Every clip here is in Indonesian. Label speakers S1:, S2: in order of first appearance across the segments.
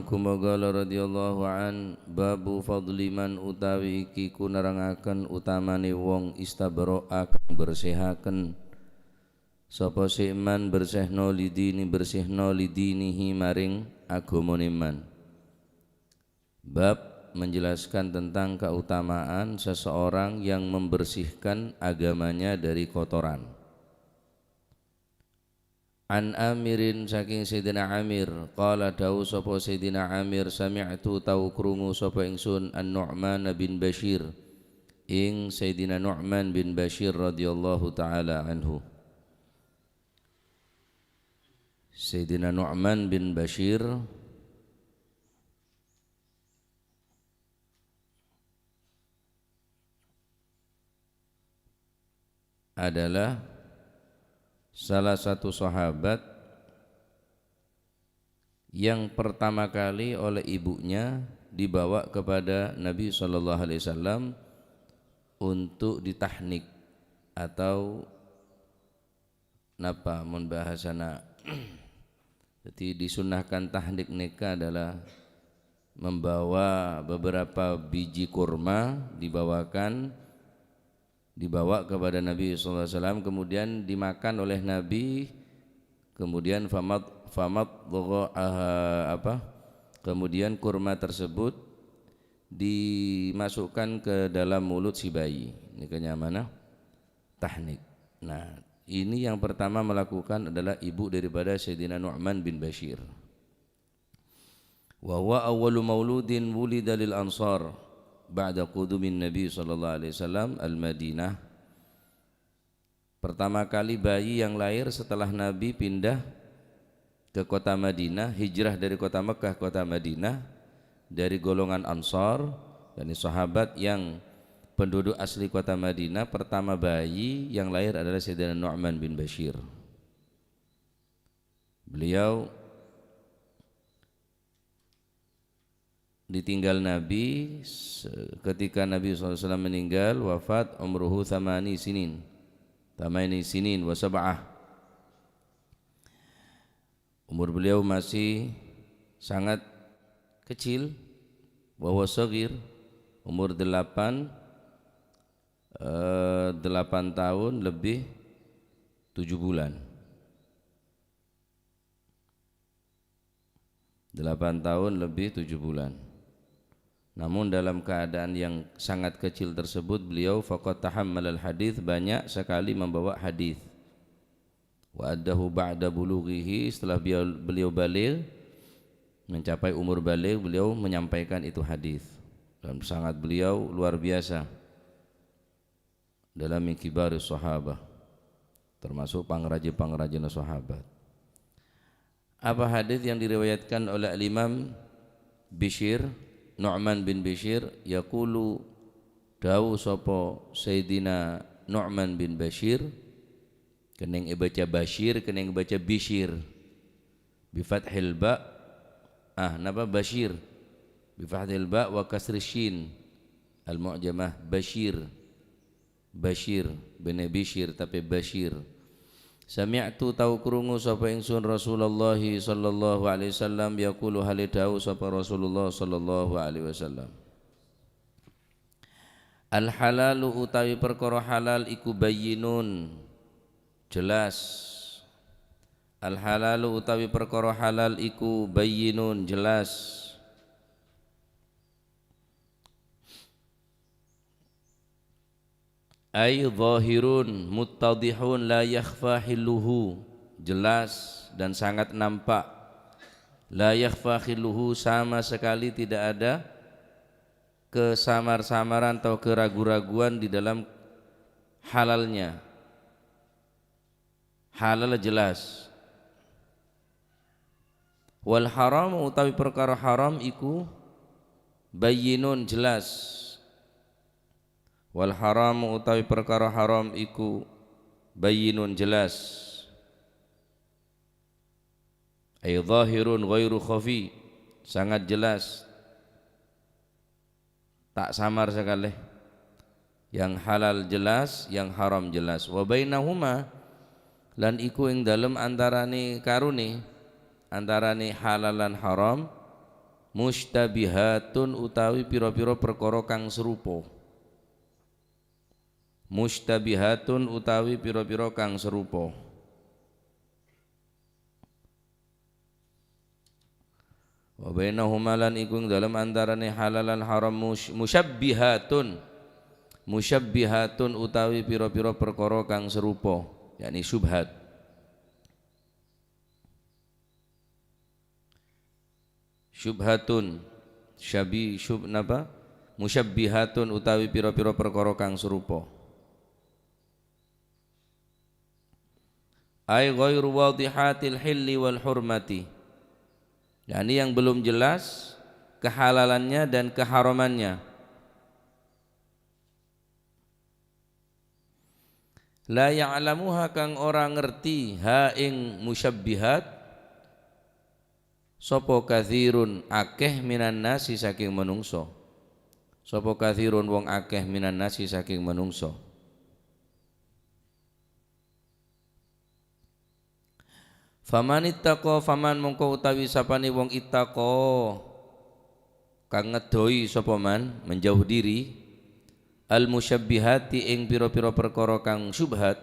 S1: anhu qala radhiyallahu an babu fadli man utawi iki ku nerangaken utamane wong istabro'a kang bersihaken sapa siman bersihno lidinihi maring agamane man. Bab menjelaskan tentang keutamaan seseorang yang membersihkan agamanya dari kotoran. An Amirin saking Sayyidina Amir qala dawu sapa Sayyidina Amir sami'tu tau krungu sapa ingsun An-Nu'man bin Bashir ing Sayyidina Nu'man bin Bashir radhiyallahu taala anhu. Sayyidina Nu'man bin Bashir adalah salah satu sahabat yang pertama kali oleh ibunya dibawa kepada Nabi SAW untuk ditahnik atau napa mun bahasana jadi disunahkan tahnik nikah adalah membawa beberapa biji kurma dibawa kepada Nabi SAW, kemudian dimakan oleh Nabi, kemudian kemudian kurma tersebut dimasukkan ke dalam mulut si bayi. Ini kenyamanan tahnik. Nah, ini yang pertama melakukan adalah ibu daripada Sayyidina Nu'man bin Bashir. Wa huwa awwalu mauludin wulida lil ansar ba'da qudumin Nabi sallallahu alaihi wasallam al-Madinah. Pertama kali bayi yang lahir setelah Nabi pindah ke kota Madinah, hijrah dari kota Mekah ke kota Madinah dari golongan Ansar, yakni sahabat yang penduduk asli kota Madinah. Pertama bayi yang lahir adalah Sayyidina Nu'man bin Bashir. Beliau ditinggal Nabi ketika Nabi SAW meninggal, wafat umruhu thamani sinin wa sab'ah. Umur beliau masih sangat kecil, wa huwa shaghir, umur 8 tahun lebih 7 bulan. 8 tahun lebih 7 bulan. Namun dalam keadaan yang sangat kecil tersebut beliau faqad tahammalal hadis, banyak sekali membawa hadis. Wa addahu ba'da bulughihi, setelah beliau baligh, mencapai umur baligh, beliau menyampaikan itu hadis. Dan sangat beliau luar biasa dalam kibarus sahabah, termasuk pengrajin sahabat. Apa hadis yang diriwayatkan oleh Imam Bishir, Nu'man bin Bashir, yaqulu dawu sapa Sayyidina Nu'man bin Bashir, keneng baca Bashir, keneng baca Bishir bi fathil ba, napa Bashir bi fathil ba wa kasri shin al mu'jamah Bashir bin Bishir tapi Bashir. Sami'tu tau krungu sapa ingsun Rasulullah sallallahu alaihi wasallam yaqulu halidau sapa Rasulullah sallallahu alaihi wasallam, al halalu utawi perkara halal iku bayyinun, jelas. Al halalu utawi perkara halal iku bayyinun, jelas. Ay zahirun muttadihun la yakhfa hilluhu, jelas dan sangat nampak. La yakhfa hilluhu, sama sekali tidak ada kesamar-samaran atau keraguan-raguan di dalam halalnya. Halal jelas. Wal haram utawi perkara haram iku bayyinun, jelas. Wal haram utawi perkara haram iku bayyinun, jelas. Ay zahirun ghairu khafi, sangat jelas, tak samar sekali. Yang halal jelas, yang haram jelas. Wa bainahuma, lan iku ing dalem antarane karune, antarane halal lan haram, mustabihatun utawi pira-pira perkara kang serupa. Mustabihatun utawi pira-pira kang serupa. Wa bainahuma lan iku dalam antarane halal lan haram musyabbihatun. Musyabbihatun utawi pira-pira perkara kang serupa, yakni syubhat. Syubhatun napa? Musyabbihatun utawi pira-pira perkara kang serupa. Ai ghairu wadihatil hilli wal hurmati. Yani yang belum jelas kehalalannya dan keharamannya. La ya'lamuha kang ora ngerti ha ing musyabbihat sapa kathirun akeh minan nasi saking menungso. Sapa kathirun wong akeh minan nasi saking menungso. Faman ittaqa faman mongko utawi sapane wong ittaqa kang ngedoi sapa man menjauh diri al musyabbihati ing pira-pira perkara kang syubhat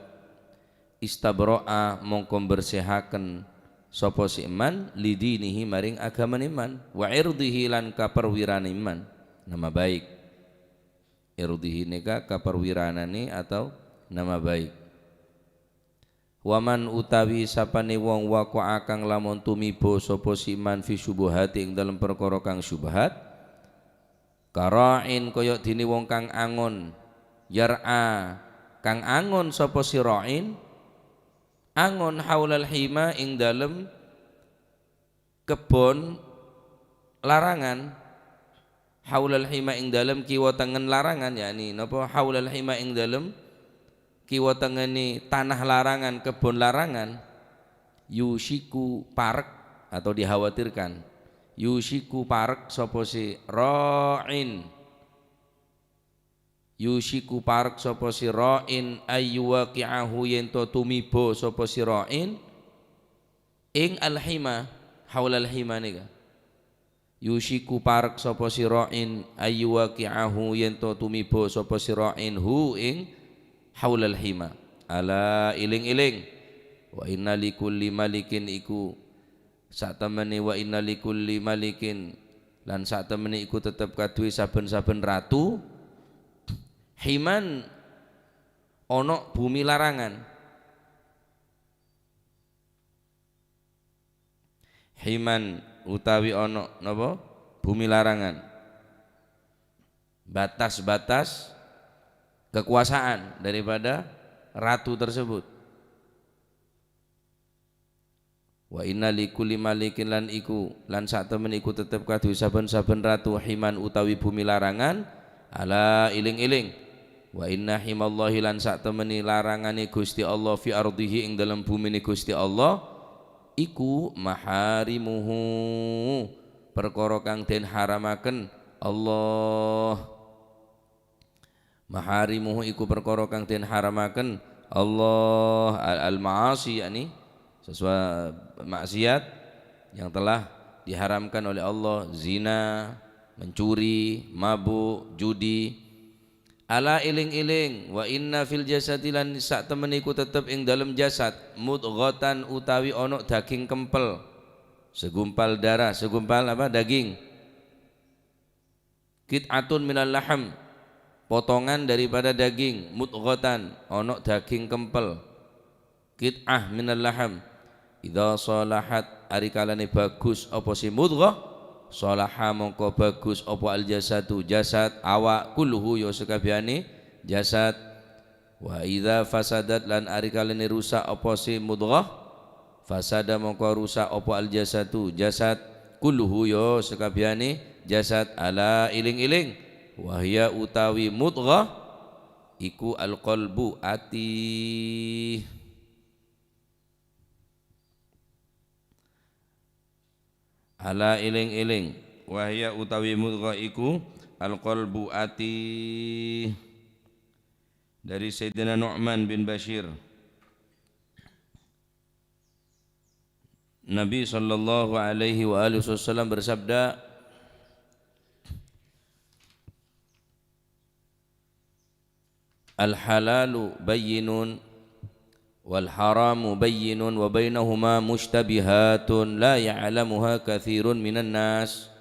S1: istabro'a mongko bersihaken sapa si iman lidinihi maring agama iman wa irdihi lan kaperwirane iman nama baik irdihi nika kaperwiranane atau nama baik. Waman utawi sapane wong waqa'a kang lamun tumibo sapa siman fi syubhati ing dalem perkara kang syubhat kara'in kaya dene wong kang angon yar'a kang angon sapa sira'in angon haulal hima ing dalem kebon larangan haulal hima ing dalem kiwa tengen larangan yakni napa haulal hima ing dalem kiwa tengeni tanah larangan, kebun larangan yushiku parek atau dikhawatirkan yushiku parek sapa si ra'in yushiku parek sapa si ra'in ayyuwaqi'ahu yento tumibo sapa si ra'in ing alhima haulal hima nika yushiku parek sapa si ra'in ayyuwaqi'ahu yento tumibo sapa si ra'in hu ing haulal hima ala iling-iling wa inna likulli malikin iku satemene wa inna likulli malikin lan satemene iku tetep kaduwe saben-saben ratu himan ana bumi larangan himan utawi ana napa bumi larangan batas-batas kekuasaan daripada ratu tersebut. Wa inna likulli malikin lan iku lan sak temen iku tetep kaduwe saben-saben ratu himan utawi bumi larangan ala iling-iling wa inna himallahi lan sak temeni larangane Gusti Allah fi ardihi ing dalam bumi ni Gusti Allah iku maharimuhu perkara kang den haramaken Allah maharimuhu iku perkara kang den haramaken Allah al-ma'asi yakni sesuatu maksiat yang telah diharamkan oleh Allah zina, mencuri, mabuk, judi. Ala iling-iling wa inna fil jasadi lan sak temen iku tetep ing dalem jasad mudghatan utawi ana daging kempel segumpal darah segumpal apa daging qit'atun minal laham potongan daripada daging mudghatan ana daging kempel qit'ah minal laham idza salahat ari kalane bagus apa si mudghah salaha mongko bagus apa al jasadu jasad awak kulluhu ya sakabehane jasad wa idza fasadat lan ari kalane rusak apa si mudghah fasada mongko rusak apa al jasadu jasad kulluhu ya sakabehane jasad ala iling-iling wahya utawi mudghah iku alqalbu ati ala iling-iling wahya utawi mudghah iku alqalbu ati dari Sayyidina Nu'man bin Bashir Nabi sallallahu alaihi wa alihi wasallam bersabda al-halalu bayyinun wal haramu bayyinun wa bainahuma mushtabihatun la ya'lamuha katsirun minan nas.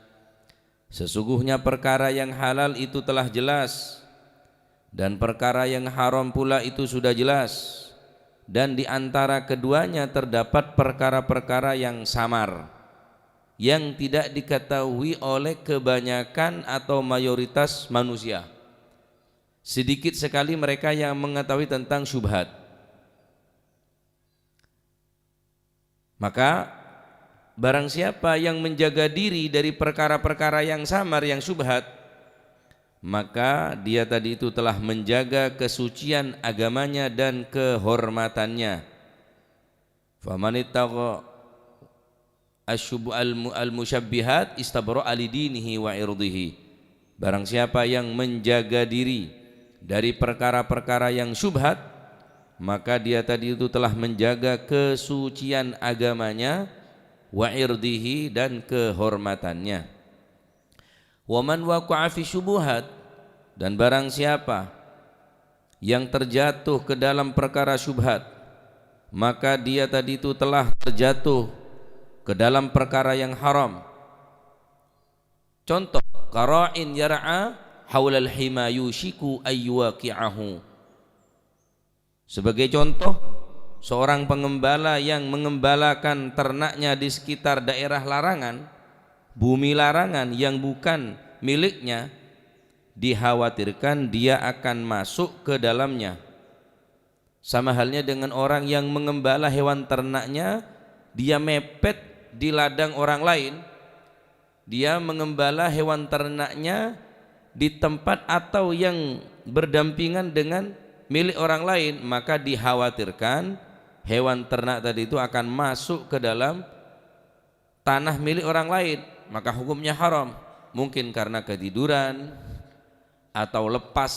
S1: Sesungguhnya perkara yang halal itu telah jelas dan perkara yang haram pula itu sudah jelas, dan di antara keduanya terdapat perkara-perkara yang samar yang tidak diketahui oleh kebanyakan atau mayoritas manusia. Sedikit sekali mereka yang mengetahui tentang syubhat. Maka barang siapa yang menjaga diri dari perkara-perkara yang samar, yang syubhat, maka dia tadi itu telah menjaga kesucian agamanya dan kehormatannya. Famanittagha al-musyabbihat istabra'a li dinihi wa irdihi. Barang siapa yang menjaga diri dari perkara-perkara yang syubhat, maka dia tadi itu telah menjaga kesucian agamanya, wa irdihi, dan kehormatannya. Wa man waqa'a fi syubuhat, dan barang siapa yang terjatuh ke dalam perkara syubhat, maka dia tadi itu telah terjatuh ke dalam perkara yang haram. Contoh, qara'in yar'a haulal hima yushiku ayyuwaqi'ahu. Sebagai contoh, seorang pengembala yang mengembalakan ternaknya di sekitar daerah larangan, bumi larangan yang bukan miliknya, dikhawatirkan dia akan masuk ke dalamnya. Sama halnya dengan orang yang mengembala hewan ternaknya, dia mepet di ladang orang lain, dia mengembala hewan ternaknya di tempat atau yang berdampingan dengan milik orang lain, maka dikhawatirkan hewan ternak tadi itu akan masuk ke dalam tanah milik orang lain, maka hukumnya haram. Mungkin karena ketiduran atau lepas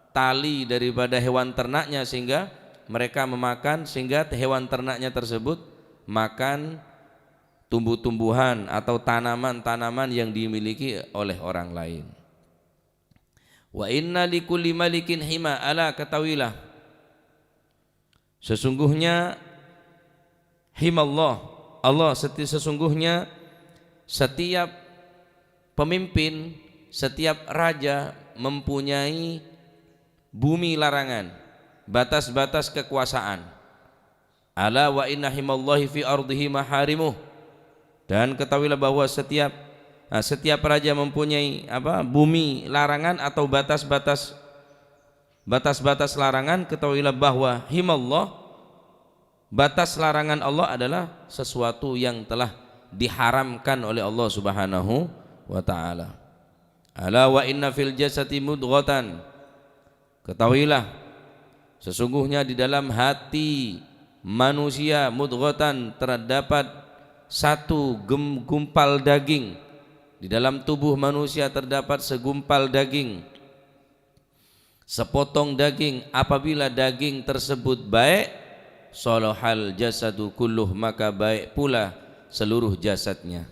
S1: tali daripada hewan ternaknya sehingga mereka memakan, sehingga hewan ternaknya tersebut makan tumbuh-tumbuhan atau tanaman-tanaman yang dimiliki oleh orang lain. Wa inna likulli malikin hima, ala ketahuilah sesungguhnya himallah, Allah sesungguhnya setiap pemimpin, setiap raja mempunyai bumi larangan, batas-batas kekuasaan. Ala wa inna himallahi fi ardihi maharimuh, dan ketahuilah bahwa setiap raja mempunyai bumi larangan atau batas-batas larangan. Ketahuilah bahwa himallah, batas larangan Allah adalah sesuatu yang telah diharamkan oleh Allah Subhanahu wa taala. Ala wa inna fil jasadi mudghatan, ketahuilah sesungguhnya di dalam hati manusia, mudghatan, terdapat satu gumpal daging. Di dalam tubuh manusia terdapat segumpal daging, sepotong daging. Apabila daging tersebut baik, salahal jasadu kulluh, maka baik pula seluruh jasadnya.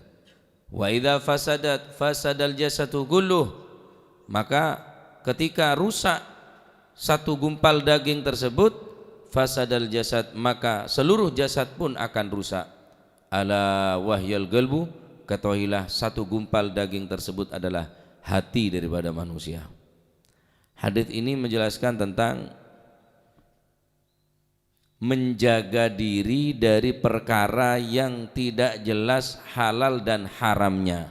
S1: Wa idza fasadat fasadal jasadu kulluh, maka ketika rusak satu gumpal daging tersebut, fasadal jasad, maka seluruh jasad pun akan rusak. Ala wahyal qalbu, ketahuilah satu gumpal daging tersebut adalah hati daripada manusia. Hadis ini menjelaskan tentang menjaga diri dari perkara yang tidak jelas halal dan haramnya,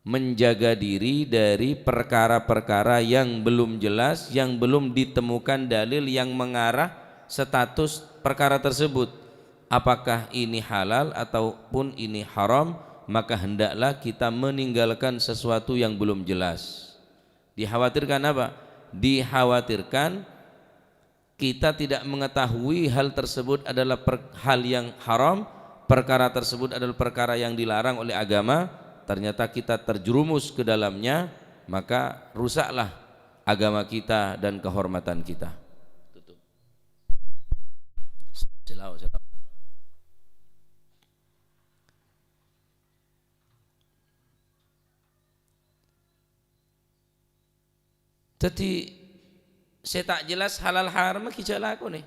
S1: menjaga diri dari perkara-perkara yang belum jelas, yang belum ditemukan dalil yang mengarah status perkara tersebut, apakah ini halal ataupun ini haram. Maka hendaklah kita meninggalkan sesuatu yang belum jelas. Dikhawatirkan apa? Dikhawatirkan kita tidak mengetahui hal tersebut adalah hal yang haram, perkara tersebut adalah perkara yang dilarang oleh agama, ternyata kita terjerumus ke dalamnya, maka rusaklah agama kita dan kehormatan kita. Tutup. Selau. Jadi saya tak jelas halal haram kijak laku nih.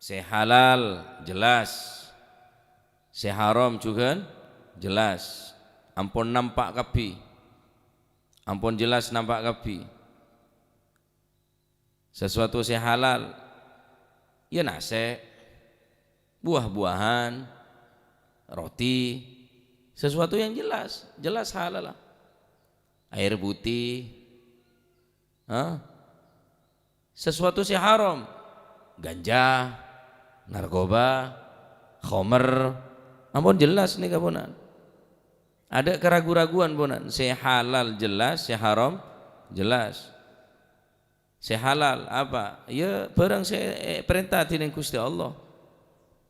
S1: Saya halal jelas, saya haram juga jelas. Ampun nampak kapi, ampun jelas nampak kapi. Sesuatu saya halal, ya nasi, buah-buahan, roti, sesuatu yang jelas, jelas halal lah. Air putih, sesuatu saya haram, ganja, narkoba, khomer, ampun jelas nih kabunan. Ada keraguan-raguan bonan, saya halal jelas, saya haram jelas. Saya halal apa? Ya barang saya perintah dengan Gusti Allah,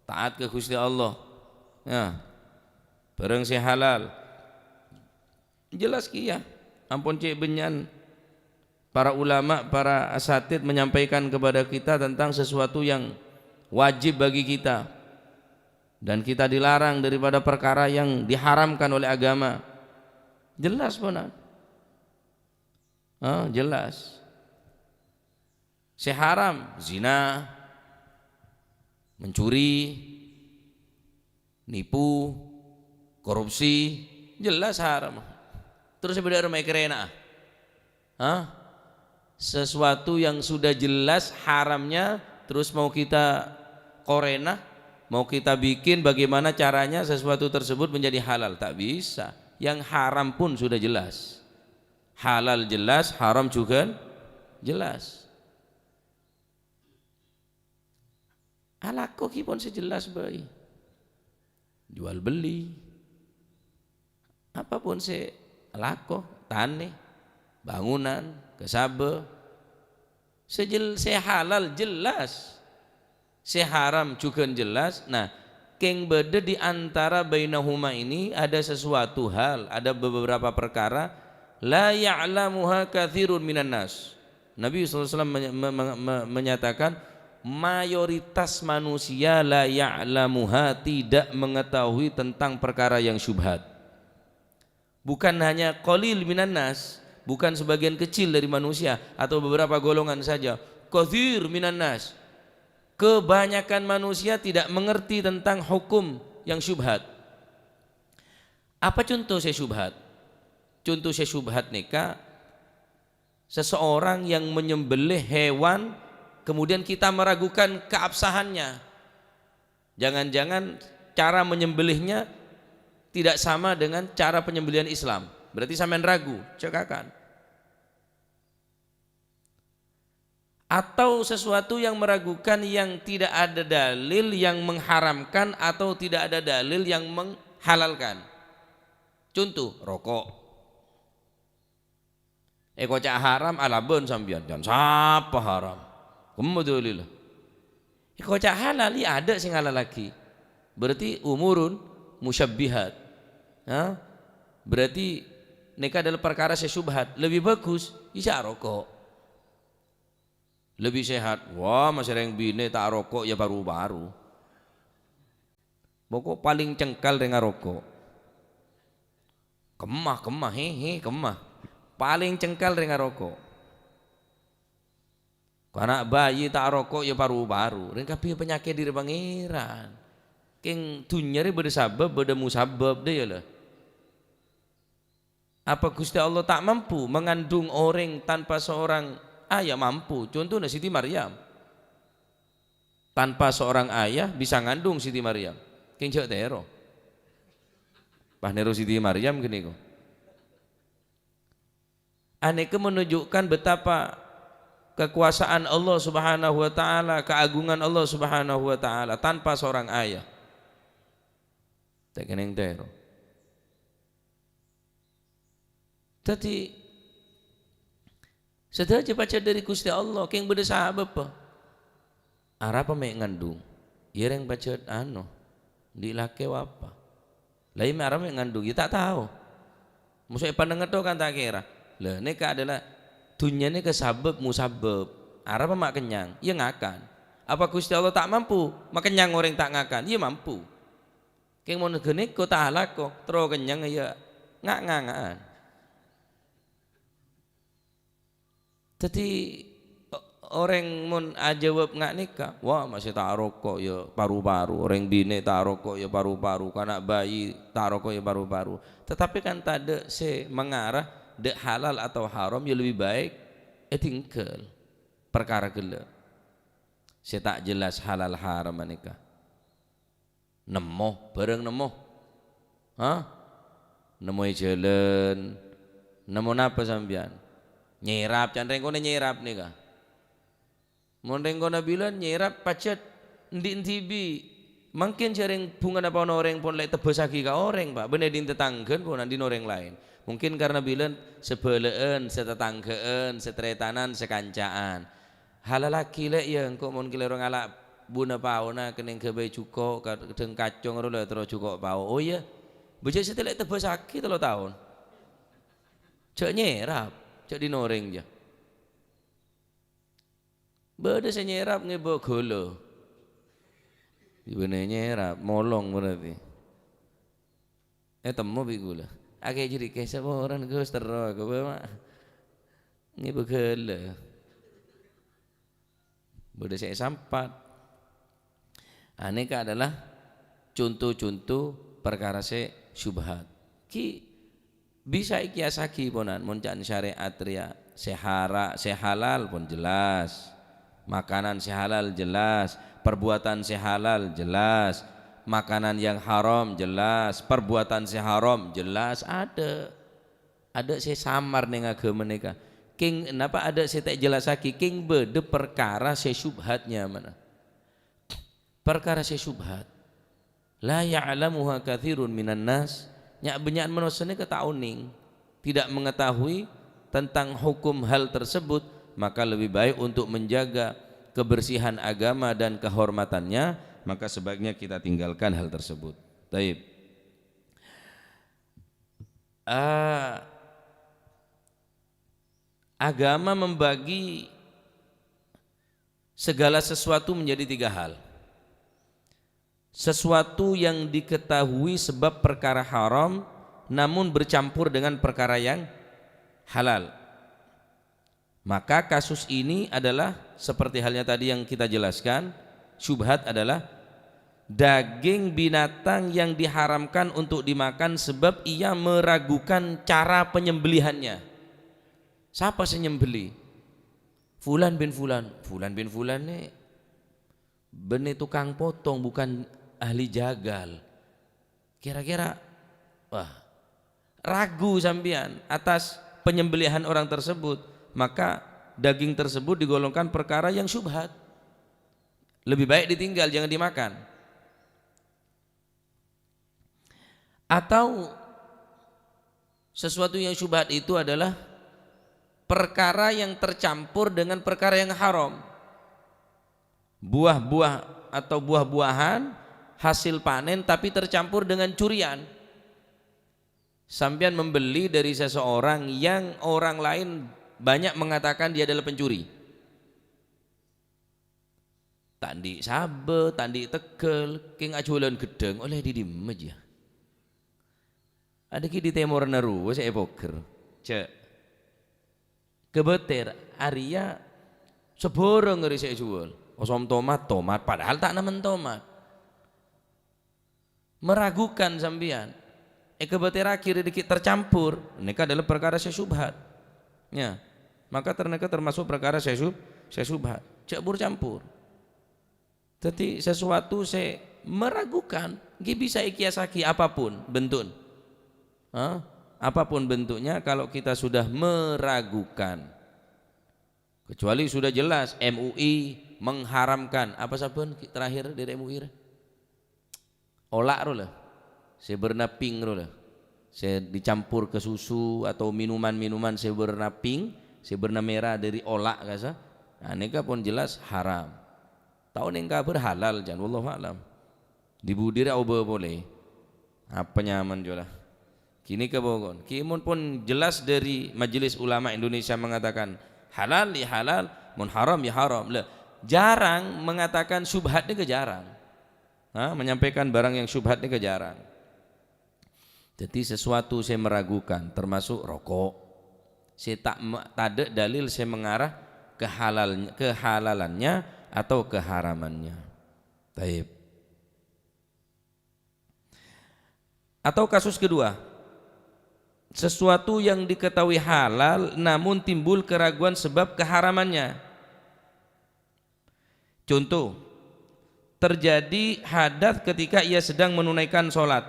S1: taat ke Gusti Allah. Ya, barang saya halal jelas kia. Ampun cek benyan para ulama, para asatid menyampaikan kepada kita tentang sesuatu yang wajib bagi kita dan kita dilarang daripada perkara yang diharamkan oleh agama. Jelas benar. Jelas. Saya haram zina, mencuri, nipu, korupsi, jelas haram. Terus sebenarnya rumah kerena. Sesuatu yang sudah jelas haramnya terus mau kita korena, mau kita bikin bagaimana caranya sesuatu tersebut menjadi halal, tak bisa. Yang haram pun sudah jelas, halal jelas, haram juga jelas. Alako pun sejelas bayi, jual beli apapun se alako, tani, bangunan, kesabe, saya halal jelas, saya haram juga jelas. Nah, keng beda di antara bainahuma ini ada sesuatu hal, ada beberapa perkara la ya'lamuha katsirun minan nas. Nabi SAW menyatakan mayoritas manusia la ya'lamuha, tidak mengetahui tentang perkara yang syubhat. Bukan hanya qalil minan nas, bukan sebagian kecil dari manusia atau beberapa golongan saja, katsir minan nas, kebanyakan manusia tidak mengerti tentang hukum yang syubhat. Apa contoh saya syubhat? Contoh saya syubhat nikah, seseorang yang menyembelih hewan kemudian kita meragukan keabsahannya. Jangan-jangan cara menyembelihnya tidak sama dengan cara penyembelihan Islam. Berarti sampean ragu, cekakan. Atau sesuatu yang meragukan yang tidak ada dalil yang mengharamkan atau tidak ada dalil yang menghalalkan. Contoh, rokok. Kocak haram alabun sambian, jangan siapa haram. Alhamdulillah. Kocak halal ya ada sing halal lagi. Berarti umurun musyabbihat. Berarti nikah adalah perkara syubhat. Lebih bagus isya rokok. Lebih sehat. Wah, masih yang bine tak rokok ya baru-baru. Pokok paling cengkal dengan rokok. Kemah, kemah. Paling cengkal dengan rokok. Karena bayi tak rokok ya baru-baru. Ringka penyakit diri pangeran. Keng dunyari beda sabab, beda musabab deh ya lah. Apa Gusti Allah tak mampu mengandung orang tanpa seorang ayah? Mampu. Contohnya Siti Maryam. Tanpa seorang ayah bisa ngandung Siti Maryam. Keng jauh tero. Pahnero Siti Maryam gini kok. Aneka menunjukkan betapa kekuasaan Allah Subhanahu wa taala, keagungan Allah Subhanahu wa taala tanpa seorang ayah. Tak keneng tero. Jadi setelah baca dari Gusti Allah, keng beda sahabat apa? Arapa mek ngandung. Iya yang baca di lake apa? Lain arapa mek ngandung, ya tak tahu. Maksudnya pandangan tu kan tak kira. Lah nikah adalah dunia ini kesabab musabab. Arab mak kenyang, ia ngakan. Apa Gusti Allah tak mampu? Mak kenyang orang tak ngakan, ia mampu. Keng mau negenik kau tak halak kok, terus kenyang ia ngangan. Jadi orang mun ajawab nggak nikah, wah masih tak rokok ya paru-paru, orang bine tak rokok ya paru-paru, kanak bayi tak rokok ya paru-paru. Tetapi kan tade se mengarah dek halal atau haram ya lebih baik tinggal perkara gila. Se tak jelas halal haram nikah. Nemo bareng nemo, nemo jalan, nemo napa sampean? Nyerap, candreng kono nyerap nikah. Mondeng kono bilang nyerap pacet ndi mungkin jaring bunga apa orang pun lek tebus lagi ka orang pak bener din tetanggen pun nanti orang lain mungkin karena bilang sebeleen setetanggaan setretanan sekancaan halal laki lek ya engko mon kile orang alak buna pauna kening kebe cuko kedeng kacung ro lek terus cuko pau oh iya bocah setelek tebus lagi 3 tahun cek nyerap cek di noreng ya beda saya nyerap ngebo golo ibune nyerap molong berarti temu bi gula akeh jadi kesa orang Gus tero aku mak ngebo golo beda saya sampat aneka adalah contoh-contoh perkara se syubhat ki bisa ikiasaki ponan muncan syariat ria sehalal pun jelas makanan sehalal jelas, perbuatan sehalal jelas, makanan yang haram jelas, perbuatan seharam jelas ada saya samar ning agama mereka. King kenapa ada saya tak jelas lagi king bede perkara saya syubhatnya mana? Perkara saya syubhat. La ya'lamuha katsirun minan nas. Nyak banyak manusia ni ketauning tidak mengetahui tentang hukum hal tersebut. Maka lebih baik untuk menjaga kebersihan agama dan kehormatannya maka sebaiknya kita tinggalkan hal tersebut. Taib. Agama membagi segala sesuatu menjadi 3 hal. Sesuatu yang diketahui sebab perkara haram namun bercampur dengan perkara yang halal. Maka kasus ini adalah seperti halnya tadi yang kita jelaskan, syubhat adalah daging binatang yang diharamkan untuk dimakan sebab ia meragukan cara penyembelihannya. Siapa yang nyembeli? Fulan bin Fulan nih benih tukang potong bukan ahli jagal. Kira-kira wah ragu sampean atas penyembelihan orang tersebut. Maka daging tersebut digolongkan perkara yang syubhat. Lebih baik ditinggal, jangan dimakan. Atau sesuatu yang syubhat itu adalah perkara yang tercampur dengan perkara yang haram. Buah-buah atau buah-buahan hasil panen tapi tercampur dengan curian. Sampean membeli dari seseorang yang orang lain banyak mengatakan dia adalah pencuri. Tandi sabe, tandi tegel, king ajulan gedeng oleh di aja. Ada ki di Timur Naru, saya poker. Cek. Kebeter Arya seborong ngeri saya jual. Osom tomat padahal tak namen tomat. Meragukan sambian. Kebeter akhir dikit tercampur. Ini adalah perkara syubhat. Ya, maka ternyata termasuk perkara saya syubhat, campur campur. Jadi sesuatu saya meragukan, bisa ikiasaki apapun bentuk, apapun bentuknya kalau kita sudah meragukan, kecuali sudah jelas MUI mengharamkan apa sabun terakhir dari MUI, olak rola, seberna pink rola. Saya dicampur ke susu atau minuman-minuman saya berwarna pink, saya berwarna merah dari olak kasa. Nah, neka pun jelas haram. Tahu nengka berhalal jangan wallahu alam. Dibudir oba boleh. Apa nyaman jolah. Kini kebogon. Kimun pun jelas dari Majelis Ulama Indonesia mengatakan halal ya halal, mun haram ya haram. Lah, jarang mengatakan syubhat ni jarang. Menyampaikan barang yang syubhat ni jarang. Jadi sesuatu saya meragukan termasuk rokok. Saya tak ada dalil saya mengarah kehalalannya atau keharamannya. Taib. Atau kasus kedua, sesuatu yang diketahui halal namun timbul keraguan sebab keharamannya. Contoh, terjadi hadas ketika ia sedang menunaikan sholat.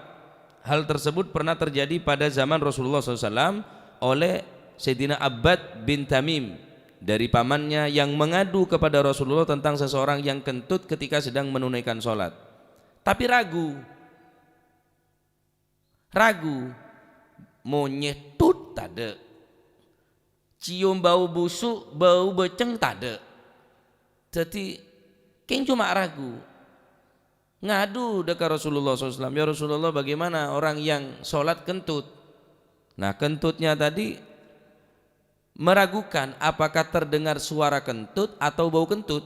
S1: Hal tersebut pernah terjadi pada zaman Rasulullah SAW oleh Sayyidina Abbad bin Tamim dari pamannya yang mengadu kepada Rasulullah tentang seseorang yang kentut ketika sedang menunaikan sholat. Tapi ragu, mau nyetut tak ada, cium bau busuk, bau beceng tak ada. Jadi King cuma ragu, ngadu dekat Rasulullah SAW, ya Rasulullah bagaimana orang yang sholat kentut. Nah kentutnya tadi meragukan apakah terdengar suara kentut atau bau kentut.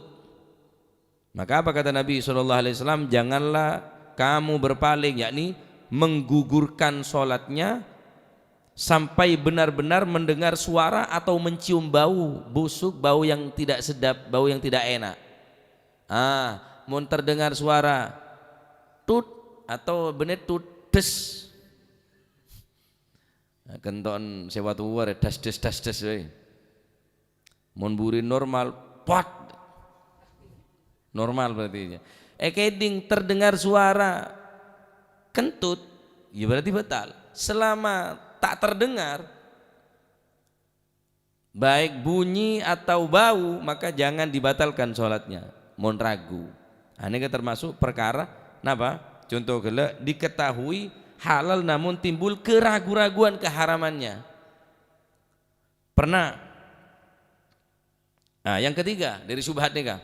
S1: Maka apa kata Nabi SAW, janganlah kamu berpaling, yakni menggugurkan sholatnya sampai benar-benar mendengar suara atau mencium bau busuk, bau yang tidak sedap, bau yang tidak enak. Mau terdengar suara tut atau benet tut des, kenton sewa tua das we. Mun buri normal pot normal berarti. Keding terdengar suara kentut, ya berarti batal. Selama tak terdengar baik bunyi atau bau, maka jangan dibatalkan sholatnya. Mun ragu, ini termasuk perkara napa? Contoh gela diketahui halal namun timbul keraguan keharamannya. Pernah. Yang ketiga dari syubhat nikah,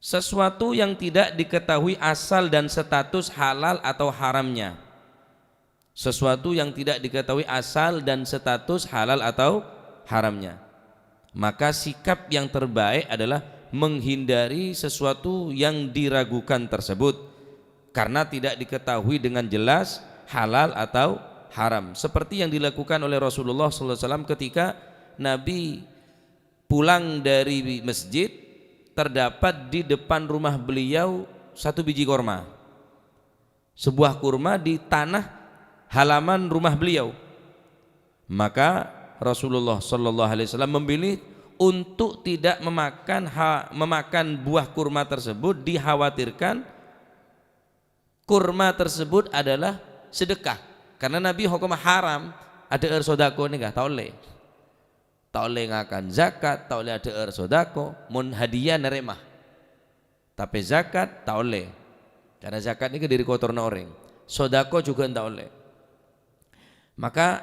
S1: sesuatu yang tidak diketahui asal dan status halal atau haramnya. Sesuatu yang tidak diketahui asal dan status halal atau haramnya, maka sikap yang terbaik adalah menghindari sesuatu yang diragukan tersebut karena tidak diketahui dengan jelas halal atau haram, seperti yang dilakukan oleh Rasulullah SAW ketika Nabi pulang dari masjid, terdapat di depan rumah beliau satu biji kurma, sebuah kurma di tanah halaman rumah beliau. Maka Rasulullah SAW memilih untuk tidak memakan buah kurma tersebut, dikhawatirkan kurma tersebut adalah sedekah, karena Nabi hukum haram ada sodako nih, tak oleh ngakan zakat, tak oleh ada sodako, mun hadiah neremah, tapi zakat tak oleh, karena zakat ini dari kotornya orang, sodako juga tak oleh. Maka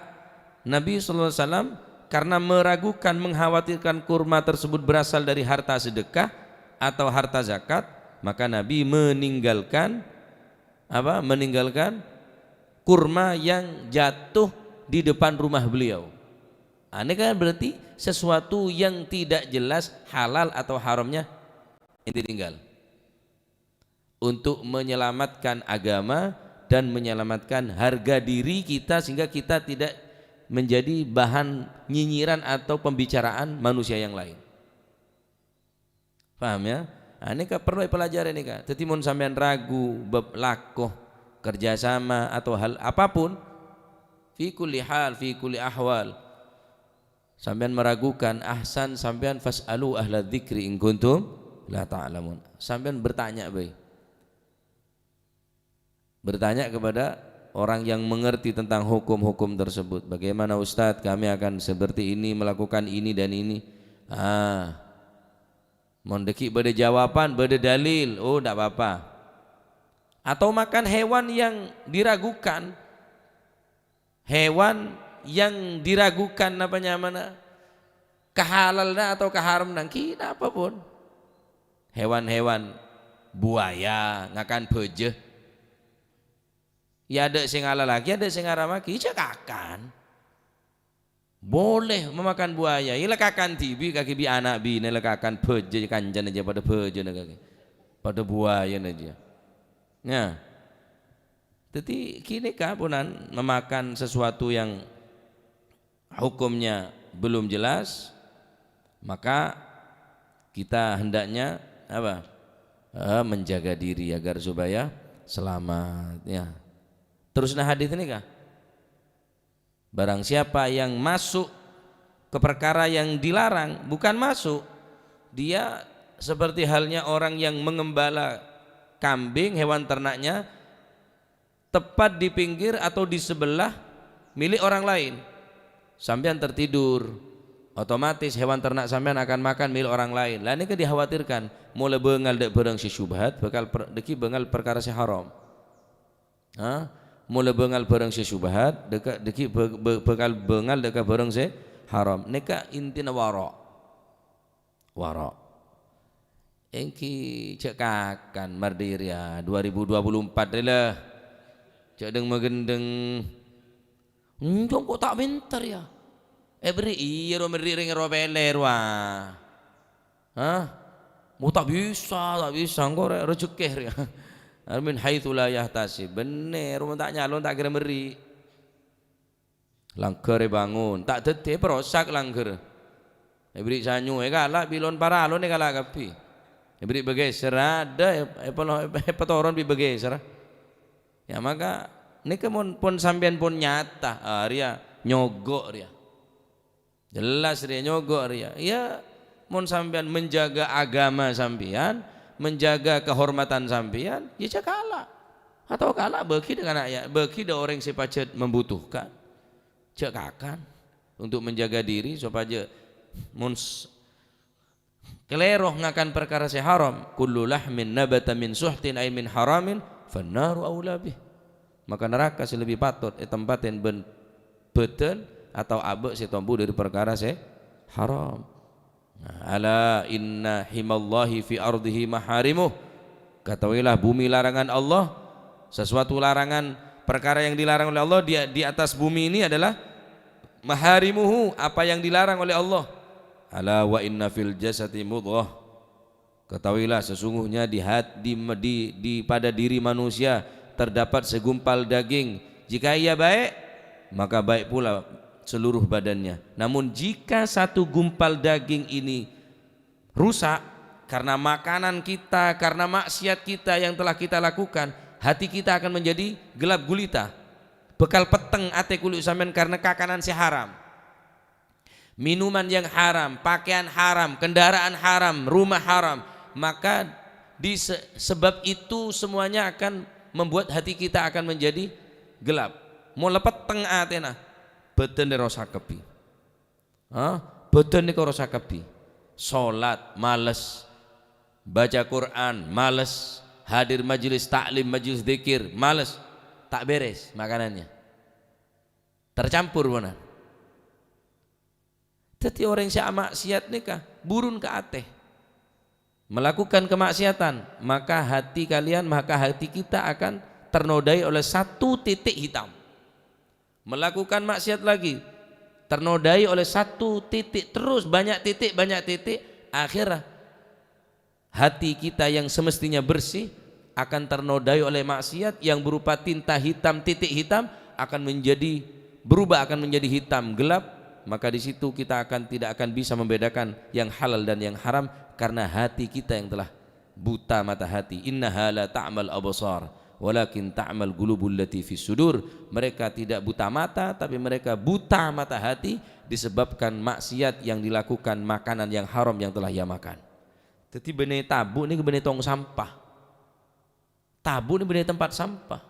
S1: Nabi SAW karena meragukan, mengkhawatirkan kurma tersebut berasal dari harta sedekah atau harta zakat, maka Nabi meninggalkan kurma yang jatuh di depan rumah beliau. Ini kan berarti sesuatu yang tidak jelas halal atau haramnya ini tinggal untuk menyelamatkan agama dan menyelamatkan harga diri kita, sehingga kita tidak menjadi bahan nyinyiran atau pembicaraan manusia yang lain. Paham ya? Ini perlu pelajari ini kak. Jadi mun sampean ragu bab lakoh kerjasama atau hal apapun, fi kulli hal, fi kulli ahwal, sampean meragukan, ahsan sampean fas'alu ahla dzikri in kuntum la ta'lamun. Sampean bertanya bertanya kepada orang yang mengerti tentang hukum-hukum tersebut. Bagaimana Ustadz, kami akan seperti ini, melakukan ini dan ini. Mondeki beda jawaban, beda dalil, oh tidak apa-apa. Atau makan hewan yang diragukan, kehalalnya atau keharamnya, kita apapun. Hewan-hewan buaya ngakan bejeh, ya ada sing halal lagi, ada sing haram lagi, cekakan. Boleh memakan buaya, ya lekakan tibi kaki bi anak bi, lekakan beje kanjan aja pada beje kaki, pada buaya aja. Ya, jadi kini kapunan memakan sesuatu yang hukumnya belum jelas, maka kita hendaknya apa? Menjaga diri agar supaya selamat ya. Teruslah hadis ini kah? Barang siapa yang masuk ke perkara yang dilarang, bukan masuk, dia seperti halnya orang yang mengembala kambing, hewan ternaknya, tepat di pinggir atau di sebelah milik orang lain. Sampean tertidur, otomatis hewan ternak sampean akan makan milik orang lain. Lah ini dikhawatirkan mulai bengal dek barang si syubhat bakal deki bengal perkara si haram. Mulai bengal barang si syubhat deki bakal bengal dek barang si haram. Nika intina wara. Engki cek kakan mardiria 2024 lah. Cek deng magendeng. Njong kok tak bentar ya. Beri iya ro meri ro peler wah. Mau tak bisa engko rezeki ya. Min haitsu la yahtasib. Bener mau tak nyalon tak kira meri. Langger bangun, tak dede perosak langger. Beri sanyu kalah bilon paralon kalah kapi. Beri begeser ada petoron bi begeser. Ya maka niki pun sampean pun nyata ria nyogok ria. Jelas ria nyogok ria. Ya mun sampean menjaga agama sampean, menjaga kehormatan sampean, ya cak kalah. Atau kalah bagi dengan ayat, bagi ada orang sepacet membutuhkan. Cak akan untuk menjaga diri supaya mun keleroh ngakan perkara si haram, kullu lahmin nabata min suhtin ay min haramin fannaru aula bih. Maka neraka lebih patut tempatin ben betul atau abek si tombu dari perkara si haram. Ala inna himallahi fi ardihi maharimuh. Ketahuilah bumi larangan Allah, sesuatu larangan perkara yang dilarang oleh Allah di atas bumi ini adalah maharimuhu, apa yang dilarang oleh Allah. Ala wa inna fil jasadi mudghah. Ketahuilah sesungguhnya di pada diri manusia terdapat segumpal daging. Jika ia baik, maka baik pula seluruh badannya. Namun jika satu gumpal daging ini rusak karena makanan kita, karena maksiat kita yang telah kita lakukan, hati kita akan menjadi gelap gulita, bekal peteng ate kulit sampean karena kakanan si haram, minuman yang haram, pakaian haram, kendaraan haram, rumah haram. Maka sebab itu semuanya akan membuat hati kita akan menjadi gelap. Mau lepet teng atena beten di rosa kepi, beten di rosa kepi. Salat males, baca Quran males, hadir majelis taklim, majelis zikir males, tak beres makanannya, tercampur mana. Jadi orang yang maksiat nikah burun ke ateh melakukan kemaksiatan, maka hati kalian, maka hati kita akan ternodai oleh satu titik hitam. Melakukan maksiat lagi ternodai oleh satu titik, terus banyak titik, akhirnya hati kita yang semestinya bersih akan ternodai oleh maksiat yang berupa tinta hitam, titik hitam akan menjadi berubah, akan menjadi hitam gelap. Maka di situ kita tidak akan bisa membedakan yang halal dan yang haram karena hati kita yang telah buta mata hati. Innaha la ta'mal absar walakin ta'mal qulubul lati fis sudur. Mereka tidak buta mata tapi mereka buta mata hati disebabkan maksiat yang dilakukan, makanan yang haram yang telah ia makan. Jadi benih tabu ini benih tong sampah. Tabu ini benih tempat sampah.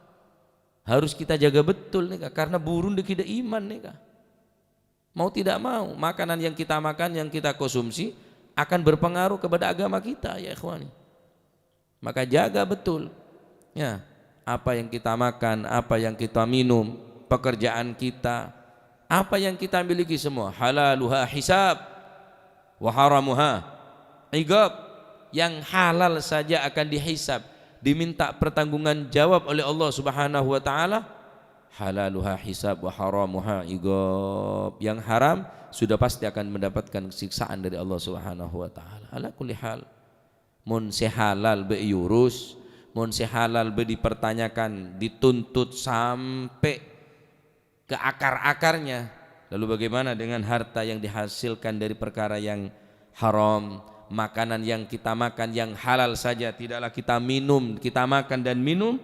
S1: Harus kita jaga betul nih karena burun dikida iman nih. Mau tidak mau makanan yang kita makan, yang kita konsumsi akan berpengaruh kepada agama kita ya ikhwani. Maka jaga betul ya, apa yang kita makan, apa yang kita minum, pekerjaan kita, apa yang kita miliki semua halaluha hisab wa haramuha iqab. Yang halal saja akan dihisab, diminta pertanggungan jawab oleh Allah Subhanahu wa taala. Halaluha hisab wa haramuha iqab. Yang haram sudah pasti akan mendapatkan siksaan dari Allah Subhanahu wa taala. Ala kulli hal, mun si halal be yurus, mun si halal be dipertanyakan, dituntut sampai ke akar-akarnya. Lalu bagaimana dengan harta yang dihasilkan dari perkara yang haram, makanan yang kita makan yang halal saja tidaklah kita minum, kita makan dan minum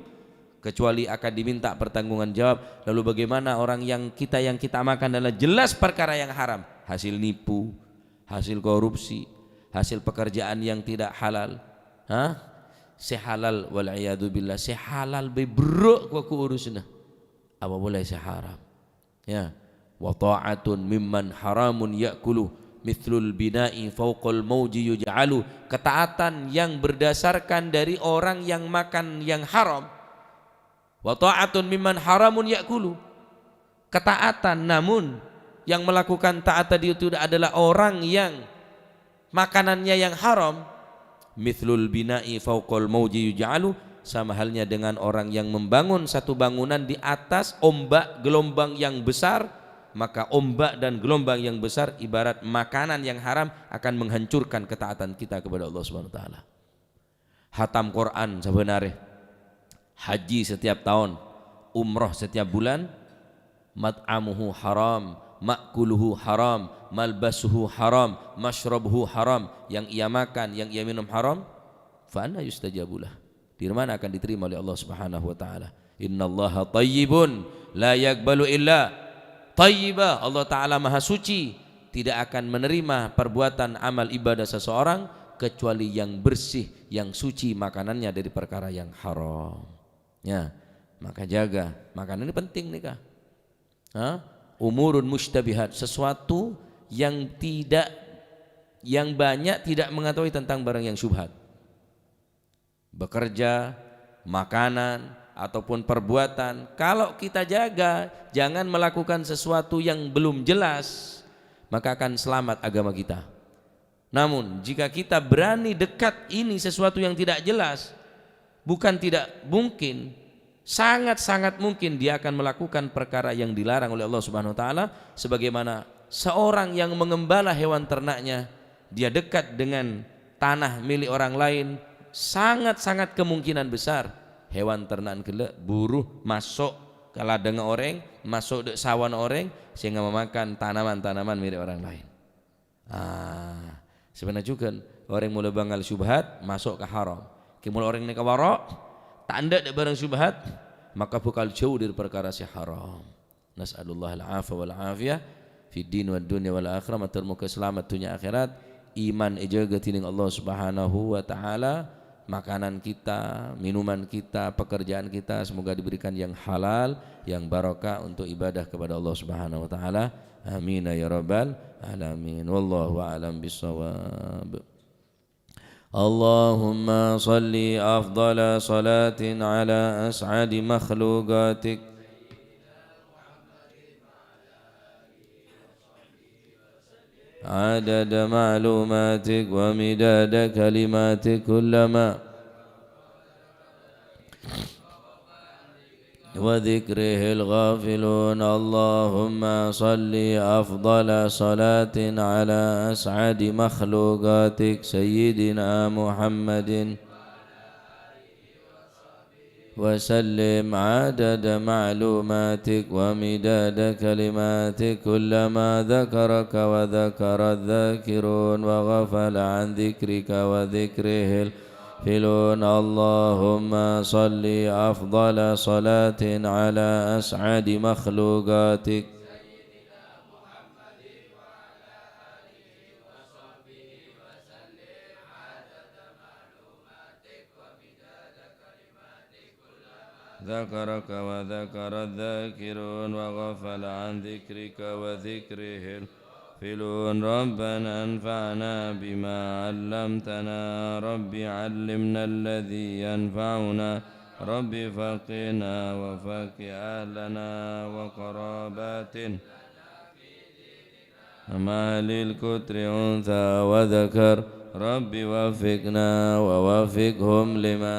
S1: kecuali akan diminta pertanggungan jawab. Lalu bagaimana orang yang kita makan adalah jelas perkara yang haram, hasil nipu, hasil korupsi, hasil pekerjaan yang tidak halal, sehalal wal'iyadu billah, sehalal beberuk ku urusna apa boleh seharam ya. Wa ta'atun mimman haramun ya'kulu mithlul bina'i fawqal mawji yuj'alu, ketaatan yang berdasarkan dari orang yang makan yang haram. Wa ta'atun mimman haramun ya'kulu, ketaatan namun yang melakukan taat tadi itu adalah orang yang makanannya yang haram. Mithlul bina'i fawqal mawji yuj'alu, sama halnya dengan orang yang membangun satu bangunan di atas ombak gelombang yang besar, maka ombak dan gelombang yang besar ibarat makanan yang haram akan menghancurkan ketaatan kita kepada Allah Subhanahu wa taala. Hatam Quran sebenarnya, haji setiap tahun, umroh setiap bulan, mat'amuhu haram, ma'kuluhu haram, malbasuhu haram, mashrabuhu haram, yang ia makan, yang ia minum haram, fa anna yustajabulah, di mana akan diterima oleh Allah Subhanahu wa taala. Innallaha thayyibun la yaqbalu illa thayyibah, Allah taala maha suci, tidak akan menerima perbuatan amal ibadah seseorang kecuali yang bersih, yang suci makanannya dari perkara yang haram. Ya, maka jaga makanan ini penting nih kah? Umurun mustabihat, sesuatu yang banyak tidak mengetahui tentang barang yang syubhat. Bekerja, makanan ataupun perbuatan, kalau kita jaga jangan melakukan sesuatu yang belum jelas, maka akan selamat agama kita. Namun jika kita berani dekat ini sesuatu yang tidak jelas, bukan tidak mungkin, sangat-sangat mungkin dia akan melakukan perkara yang dilarang oleh Allah Subhanahu wa taala. Sebagaimana seorang yang mengembala hewan ternaknya, dia dekat dengan tanah milik orang lain, sangat-sangat kemungkinan besar hewan ternak kelak buruh masuk ke ladang orang, masuk ke sawan orang, sehingga memakan tanaman-tanaman milik orang lain. Sebenarnya juga orang mulai bangal syubhat masuk ke haram. Kemudian orang ini ke warok, tak ada barang syubhat, maka bakal jauh dari perkara si haram. Nas'alullah al-afa wal afiyah fi din wad dunya wal akhirah, maturmuka selamat dunia akhirat, iman ijaga tining Allah Subhanahu wa taala. Makanan kita, minuman kita, pekerjaan kita semoga diberikan yang halal, yang barokah untuk ibadah kepada Allah Subhanahu wa taala. Amin ya rabbal alamin. Wallahu a'lam bissawab. Allahumma salli afdala salatin ala as'adi makhluqatik عدد معلوماتك ومداد كلماتك كلما وذكره الغافلون. اللهم صل أفضل صلاة على أسعد مخلوقاتك سيدنا محمد وسلم عدد معلوماتك ومداد كلماتك كلما ذكرك وذكر الذاكرون وغفل عن ذكرك وذكره الغافلون. اللهم صل أفضل صلاة على أسعد مخلوقاتك ذكرك وذكر الذاكرون وغفل عن ذكرك وذكره الغافلون. ربنا انفعنا بما علمتنا، رب علمنا الذي ينفعنا، رب فقنا وفق أهلنا وقراباتنا ما للكتر أنثى وذكر، رب وفقنا ووفقهم لما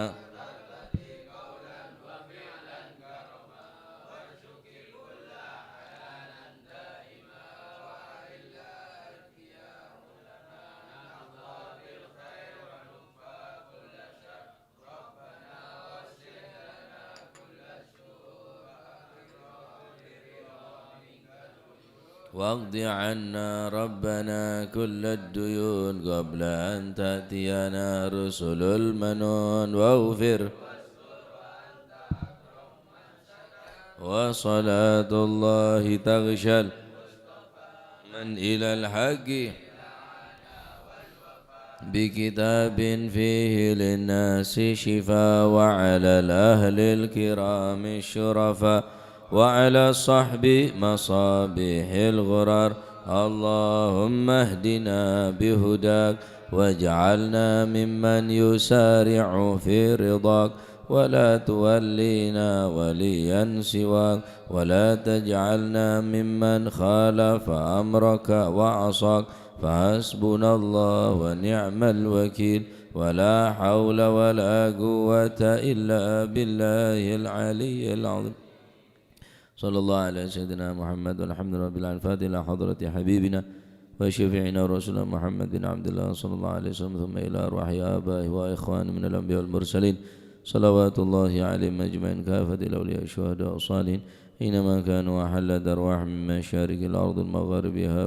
S1: واقض عنا ربنا كل الديون قبل أن تأتينا رسل المنون واغفر وصلاة الله تغشى من إلى الحق بكتاب فيه للناس شفاء وعلى الأهل الكرام الشرفاء وعلى الصحب مصابيح الغرار اللهم اهدنا بهداك واجعلنا ممن يسارع في رضاك ولا تولينا وليا سواك ولا تجعلنا ممن خالف أمرك وعصاك فحسبنا الله ونعم الوكيل ولا حول ولا قوة إلا بالله العلي العظيم صلى الله على سيدنا محمد والحمد لله رب العالمين الفاتحة إلى حضرة حبيبنا وشفيعنا ورسولنا محمد بن عبد الله صلى الله عليه وسلم ثم إلى أرواح آبائه وإخوانه من الأنبياء والمرسلين صلوات الله عليهم أجمعين كافة الأولياء الشهداء والصالحين حينما كانوا أحل أرواح من مشارق الأرض المغاربها